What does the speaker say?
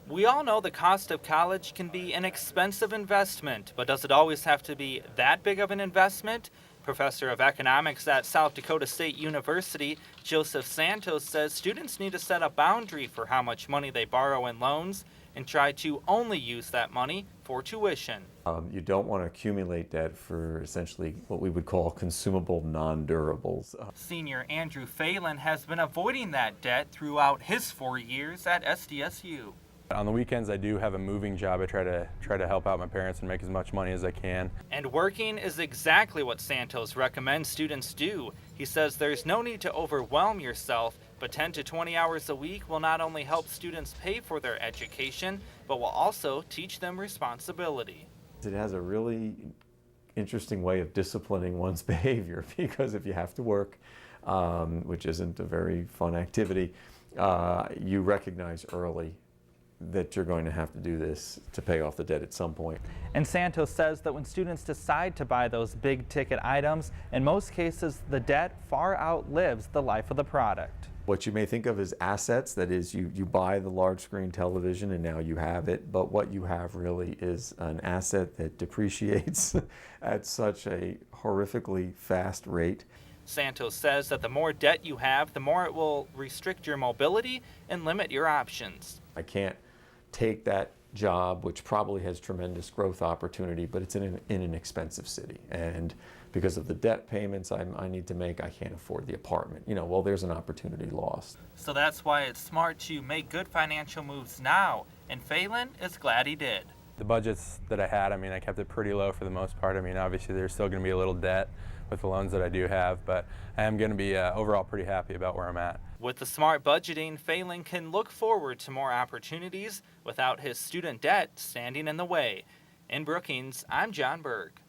We all know the cost of college can be an expensive investment, but does it always have to be that big of an investment? Professor of economics at South Dakota State University, Joseph Santos, says students need to set a boundary for how much money they borrow in loans and try to only use that money for tuition. You don't want to accumulate debt for essentially what we would call consumable non-durables. Senior Andrew Phelan has been avoiding that debt throughout his 4 years at SDSU. On the weekends, I do have a moving job. I try to help out my parents and make as much money as I can. And working is exactly what Santos recommends students do. He says there's no need to overwhelm yourself, but 10 to 20 hours a week will not only help students pay for their education, but will also teach them responsibility. It has a really interesting way of disciplining one's behavior, because if you have to work, which isn't a very fun activity, you recognize early that you're going to have to do this to pay off the debt at some point. And Santos says that when students decide to buy those big ticket items, in most cases the debt far outlives the life of the product. What you may think of as assets, that is, you buy the large screen television and now you have it, but what you have really is an asset that depreciates at such a horrifically fast rate. Santos says that the more debt you have, the more it will restrict your mobility and limit your options. I can't take that job, which probably has tremendous growth opportunity, but it's in an expensive city. And because of the debt payments I need to make, I can't afford the apartment. Well, there's an opportunity lost. So that's why it's smart to make good financial moves now. And Phelan is glad he did. The budgets that I had, I kept it pretty low for the most part. Obviously there's still going to be a little debt with the loans that I do have, but I am going to be overall pretty happy about where I'm at. With the smart budgeting, Phelan can look forward to more opportunities without his student debt standing in the way. In Brookings, I'm John Berg.